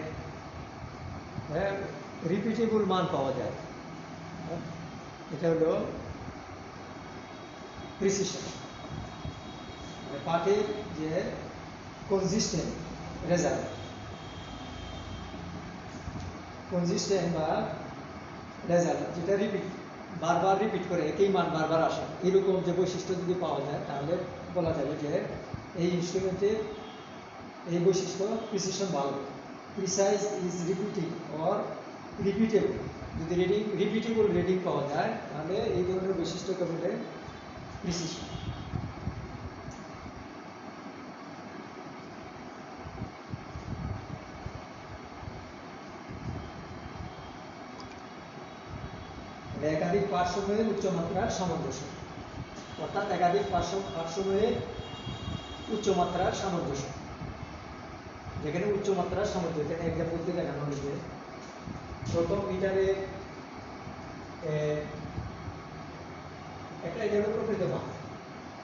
রিপিটেবল মান পাওয়া যায়, এটা হলো প্রিসিশন। পার্টের যে কনসিস্টেন্ট রেজাল্ট, কনসিস্টেন্ট বা রেজাল্ট যেটা বারবার রিপিট করে একই মান বারবার আসে, এরকম যে বৈশিষ্ট্য যদি পাওয়া যায় তাহলে বলা যাবে যে এই ইনস্ট্রুমেন্টের এই বৈশিষ্ট্য প্রিসিশন ভালো। Precise is repeating or repeatable, যদি রিপিটেবল রিডিং পাওয়া যায় তাহলে এই ধরনের বৈশিষ্ট্যকে বলে প্রিসিশন। একাধিক পার্শ্বময়ের উচ্চমাত্রার সামঞ্জস্য, অর্থাৎ একাধিক পার্শ্বময়ের উচ্চমাত্রার সামঞ্জস্য। যেখানে উচ্চমাত্রার সামঞ্জস্য, এখানে এক্সাম্পল দিয়ে দেখানো হয়েছে প্রথম মিটারে একটা এটা হলো প্রকৃত মান,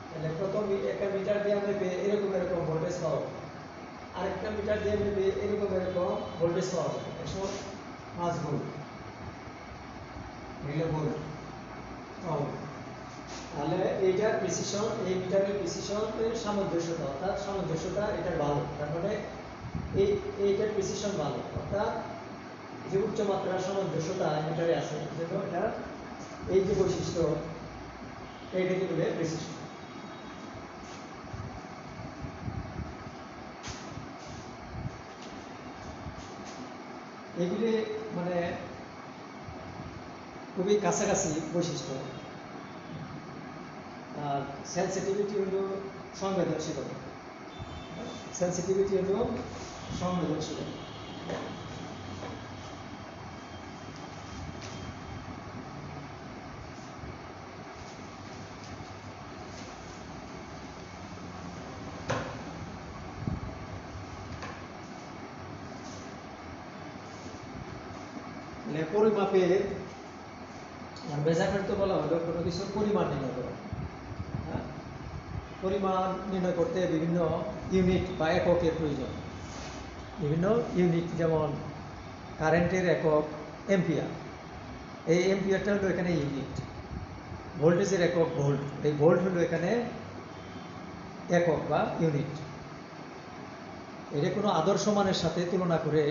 তাহলে প্রথম একটা মিটার দিয়ে আমরা এরকম এরকম ভোল্টেজ পাওয়া যায়, আরেকটা মিটার দিয়ে আমরা এরকম এরকম ভোল্টেজ পাওয়া যায় 105 ভোল্ট, তাহলে এইটার প্রিসিশন, এই মিটারের প্রিসিশনের সামঞ্জস্যতা, অর্থাৎ সামঞ্জস্যতা এটার ভালো, তার মানে এইটার প্রিসিশন ভালো, অর্থাৎ যে উচ্চমাত্রার সামঞ্জস্যতা মিটারে আছে যেন এটা এই যে বৈশিষ্ট্য এইটাকে বলে প্রিসিশন। এগুলি মানে খুবই কাছাকাছি বৈশিষ্ট্য। আর সেন্সিটিভিটি হলো সংবেদনশীলতা, সেন্সিটিভিটি হলো সংবেদনশীলতা। পরিমাপের মেজারমেন্ট তো বলা হলো কোনো কিছুর পরিমাণ নির্ণয় করা। পরিমাণ নির্ণয় করতে বিভিন্ন ইউনিট বা এককের প্রয়োজন। বিভিন্ন ইউনিট, যেমন কারেন্টের একক এম্পিয়ার, এই এম্পিয়ারটা হলো এখানে ইউনিট। ভোল্টেজের একক ভোল্ট, এই ভোল্ট হলো এখানে একক বা ইউনিট। এটা কোনো আদর্শ মানের সাথে তুলনা করে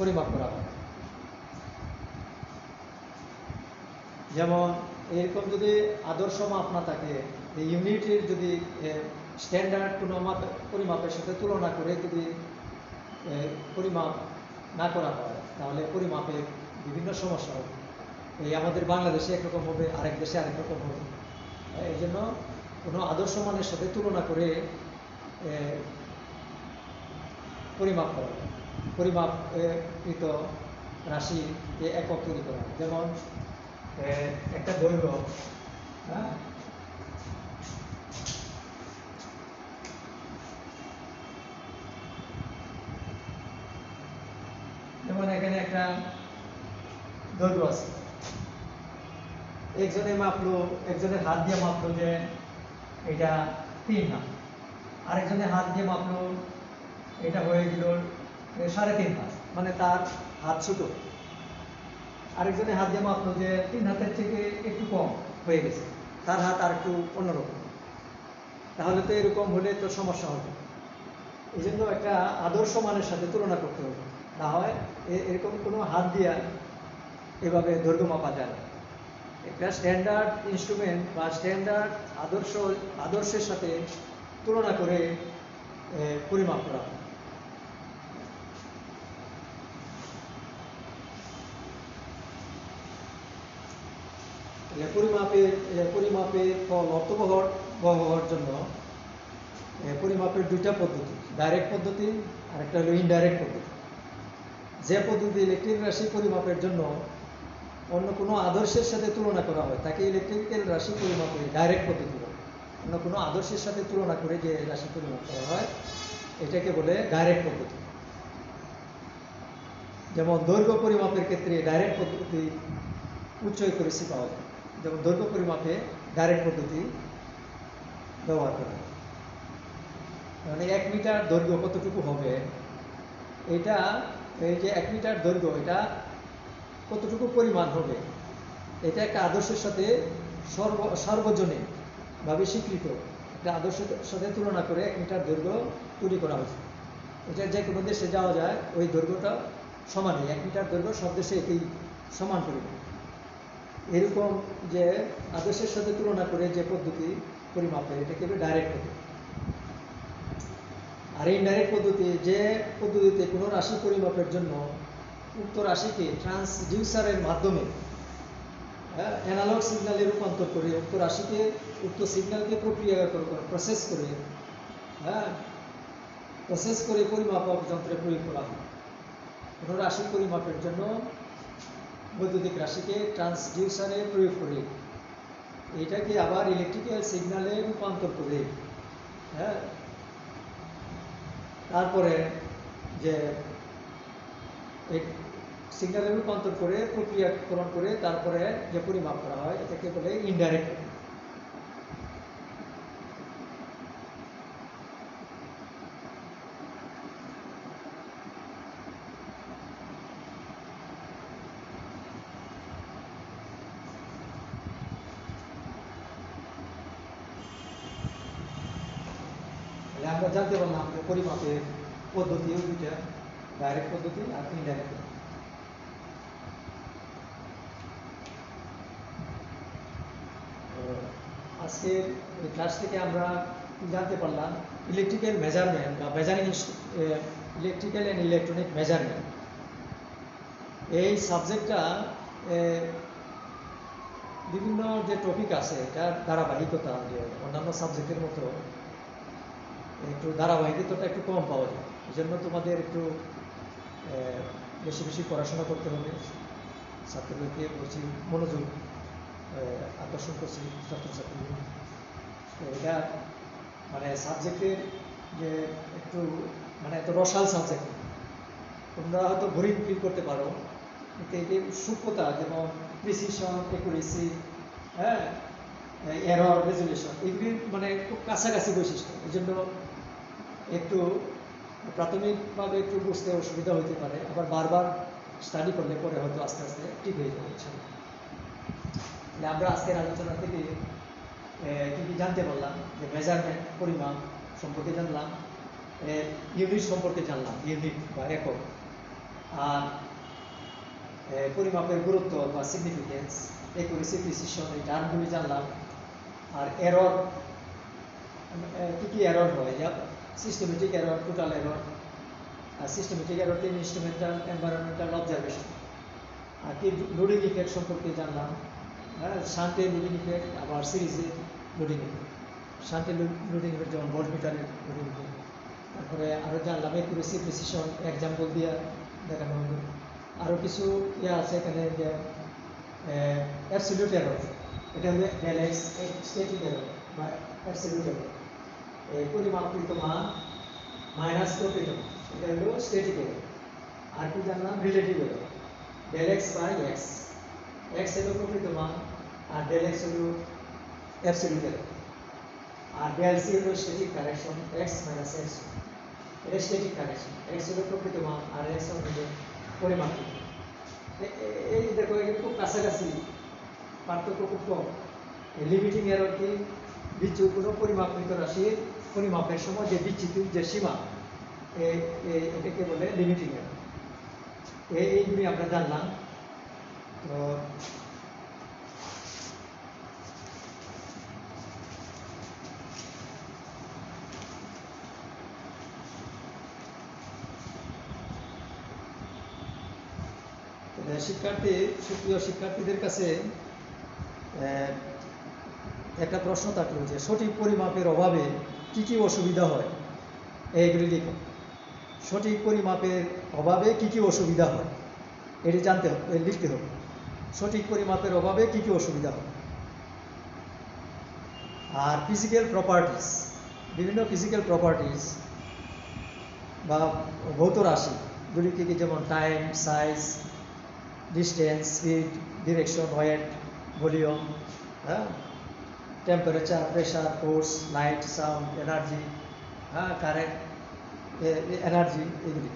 পরিমাপ করা হয়। যেমন এরকম যদি আদর্শ মাপ না থাকে, এই ইউনিটের যদি স্ট্যান্ডার্ড কোনো পরিমাপের সাথে তুলনা করে যদি পরিমাপ না করা হয় তাহলে পরিমাপের বিভিন্ন সমস্যা হবে। এই আমাদের বাংলাদেশে একরকম হবে, আরেক দেশে আরেক রকম হবে। এই জন্য কোনো আদর্শ মানের সাথে তুলনা করে পরিমাপ করা হয়। পরিমাপকৃত রাশি একক তৈরি করা হয়। যেমন একটা দৈর্ঘ্য, যেমন এখানে একটা দৈর্ঘ্য আছে, একজনে মাপলো, একজনের হাত দিয়ে মাপলো যে এটা 3 হাত, আরেকজনের হাত দিয়ে মাপলো এটা হয়ে গেল 3.5 হাত, মানে তার হাত ছোট। আরেকজনের হাত দিয়ে মাপলো যে 3 হাতের থেকে একটু কম হয়ে গেছে, তার হাত আর একটু অন্যরকম। তাহলে তো এরকম হলে তো সমস্যা হবে। এই জন্য একটা আদর্শ মানের সাথে তুলনা করতে হবে, না হয় এরকম কোনো হাত দিয়া এভাবে দৈর্ঘ্য মাপা যায় না। একটা স্ট্যান্ডার্ড ইনস্ট্রুমেন্ট বা স্ট্যান্ডার্ড আদর্শের সাথে তুলনা করে পরিমাপ করা হয়। পরিমাপের ফল অর্থবহ হওয়ার জন্য পরিমাপের দুইটা পদ্ধতি, ডাইরেক্ট পদ্ধতি আর একটা হলো ইনডাইরেক্ট পদ্ধতি। যে পদ্ধতি ইলেকট্রিক রাশি পরিমাপের জন্য অন্য কোনো আদর্শের সাথে তুলনা করা হয় তাকে ইলেকট্রিক্যাল রাশি পরিমাপের ডাইরেক্ট পদ্ধতি বলে। অন্য কোনো আদর্শের সাথে তুলনা করে যে রাশি পরিমাপ করা হয় এটাকে বলে ডাইরেক্ট পদ্ধতি। যেমন দৈর্ঘ্য পরিমাপের ক্ষেত্রে ডাইরেক্ট পদ্ধতি উচ্চ একুরেসি পাওয়া যায়। যেমন দৈর্ঘ্য পরিমাপে ডাইরেক্ট পদ্ধতি ব্যবহার করা হয়। মানে 1 মিটার দৈর্ঘ্য কতটুকু হবে, এটা এই যে 1 মিটার দৈর্ঘ্য এটা কতটুকু পরিমাণ হবে, এটা একটা আদর্শের সাথে সার্বজনীনভাবে স্বীকৃত একটা আদর্শের সাথে তুলনা করে 1 মিটার দৈর্ঘ্য তৈরি করা হয়েছে। এটা যে কোনো দেশে যাওয়া যায় ওই দৈর্ঘ্যটা সমানই, 1 মিটার দৈর্ঘ্য সব দেশে একই সমান পরিমাণ। এরকম যে আদর্শের সাথে তুলনা করে যে পদ্ধতি পরিমাপের এটাকে ডাইরেক্ট পদ্ধতি। আর ইনডাইরেক্ট পদ্ধতি যে পদ্ধতিতে কোনো রাশি পরিমাপের জন্য উক্ত রাশিকে ট্রান্সডিউসারের মাধ্যমে অ্যানালগ সিগন্যালে রূপান্তর করে উক্ত রাশিকে উক্ত সিগন্যালকে প্রসেস করে পরিমাপক যন্ত্রে প্রয়োগ করা হয়। কোনো রাশি পরিমাপের জন্য বৈদ্যুতিক রাশিকে ট্রান্সডিউসারে প্রয়োগ করে এটাকে আবার ইলেকট্রিক্যাল সিগন্যালে রূপান্তর করে তারপরে যে সিগন্যালে রূপান্তর করে প্রক্রিয়াকরণ করে তারপরে যে পরিমাপ করা হয় এটাকে বলে ইনডাইরেক্ট। আমরা জানতে পারলাম যে পরিমাপের পদ্ধতিও দুইটা, ডাইরেক্ট পদ্ধতি আর ইনডাইরেক্ট পদ্ধতি। আজকের ক্লাস থেকে আমরা জানতে পারলাম ইলেকট্রিক্যাল মেজারমেন্ট বা ইলেকট্রিক্যাল অ্যান্ড ইলেকট্রনিক মেজারমেন্ট এই সাবজেক্টটা বিভিন্ন যে টপিক আছে এটার ধারাবাহিকতা যে অন্যান্য সাবজেক্টের মতো একটু ধারাবাহিকতাটা একটু কম পাওয়া যায়। এই জন্য তোমাদের একটু বেশি বেশি পড়াশোনা করতে হবে। ছাত্রদেরকে বলছি মনোযোগ আকর্ষণ করছি ছাত্রছাত্রীদের। এটা মানে সাবজেক্টের যে একটু মানে এত রসাল সাবজেক্ট, তোমরা হয়তো বোরিং ফিল করতে পারো, কিন্তু এটির সূক্ষ্মতা যেমন প্রিসিশন, একুরেসি, এরর, রেজুলেশন এগুলির মানে খুব কাছাকাছি বৈশিষ্ট্য। এই জন্য একটু প্রাথমিকভাবে একটু বুঝতে অসুবিধা হতে পারে, আবার বারবার স্টাডি করলে পরে হয়তো আস্তে আস্তে ঠিক হয়ে যাবে। আমরা আজকের আলোচনা থেকে কি কি জানতে পারলাম, যে মেজারমেন্ট পরিমাপ সম্পর্কে জানলাম, ইউনিট সম্পর্কে জানলাম, ইউনিট বা একক, আর পরিমাপের গুরুত্ব বা সিগনিফিকেন্স, একুরেসি, প্রিসিশন এই টার্মগুলি জানলাম। আর এরর, কি কি এরর হয়, সিস্টেমেটিক এরর, টোটাল এরর। আর systematic error instrumental, environmental, observation. আর কি লোডিং ইফেক্ট সম্পর্কে জানলাম, শান্টের লোডিং ইফেক্ট, আবার সিরিজের লোডিং ইফেক্ট। শান্টের লোডিং ইফেক্ট যেমন ভোল্টমিটারের লোডিং ইফেক্ট। তারপরে আরও জানলাম একুরেসি, প্রিসিশন এক্সাম্পল দিয়ে দেখানো হলো। আরও কিছু আছে এখানে, যে অ্যাবসলিউট এরর, এটা হলো ডেলেক্স স্ট্যাটিক এরর বা অ্যাবসলিউট এরর। এই পরিমাপকৃত মান মাইনাস প্রকৃত মান, এটা হলো স্ট্যাটিক এরর। আর কি জানলাম, relative error, del x by x, x হলো প্রকৃত মান আর ডেলেক্স হলো অ্যাবসলিউট এরর। আর ডেলসি হলো static correction, x minus x, এটা স্ট্যাটিক কারেকশন। এক্স হলো প্রকৃত মান আর এক্স হলো পরিমাপকৃত। এই দেখো এগুলো খুব কাছাকাছি, পার্থক্য খুব কম। লিমিটিং এরর কি, বিচ্যুত কোনো পরিমাপিত রাশির পরিমাপের সময় যে বিচ্যুতির যে সীমা এটাকে বলে লিমিটিং এরর। এইগুলি আমরা জানলাম। তো সুপ্রিয় শিক্ষার্থীদের কাছে একটা প্রশ্ন থাকলো যে সঠিক পরিমাপের অভাবে কি কি অসুবিধা হয়, এইগুলি লিখো। সঠিক পরিমাপের অভাবে কি কি অসুবিধা হয় এটি জানতে হবে, লিখতে হবে। সঠিক পরিমাপের অভাবে কি কি অসুবিধা হয়। আর ফিজিক্যাল প্রপার্টিস, বিভিন্ন ফিজিক্যাল প্রপার্টিস বা ভৌত রাশিগুলি কি কি, যেমন time, size, distance, speed, direction, weight, volume, temperature, pressure, force, light, sound, energy, current, energy, এগুলি।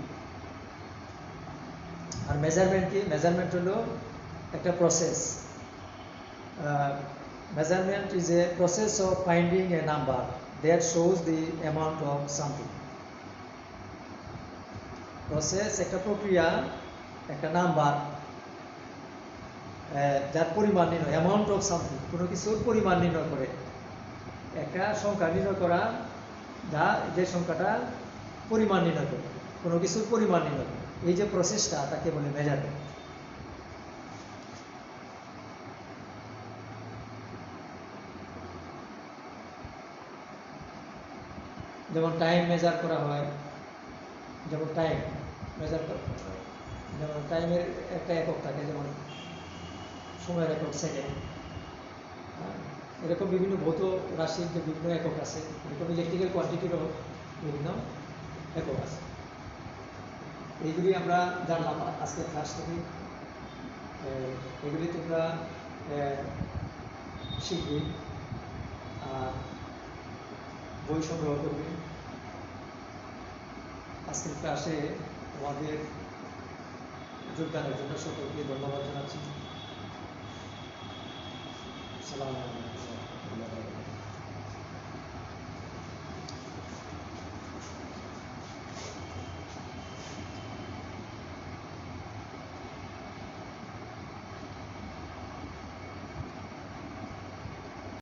আর মেজারমেন্ট কি? মেজারমেন্ট হলো একটা process. Measurement is a process of finding a number that shows the amount of something. Process একটা প্রক্রিয়া, একটা number যার পরিমাণ নির্ণয়, অ্যামাউন্ট অফ সামথিং, কোনো কিছুর পরিমাণ নির্ণয় করে, একটা সংখ্যা নির্ণয় করা, যে সংখ্যাটা পরিমাণ নির্ণয় করে, কোনো কিছুর পরিমাণ নির্ণয় করে, এই যে প্রসেসটা তাকে বলে মেজারমেন্ট। যেমন টাইম মেজার করা হয়, যেমন টাইম মেজার করা, যেমন টাইমের একটা একক থাকে, যেমন সময়ের একক সেকেন্ড। এরকম বিভিন্ন ভৌত রাশির যে বিভিন্ন একক আছে, এরকম ইলেকট্রিক্যাল কোয়ান্টিটিরও বিভিন্ন একক আছে। এইগুলি আমরা জানলাম আজকে ক্লাস থেকে। এগুলি তোমরা শিখবে আর বই সংগ্রহ করবে। আজকের ক্লাসে তোমাদের যোগদানের জন্য সকলকে ধন্যবাদ জানাচ্ছি। সালাম আলাইকুম।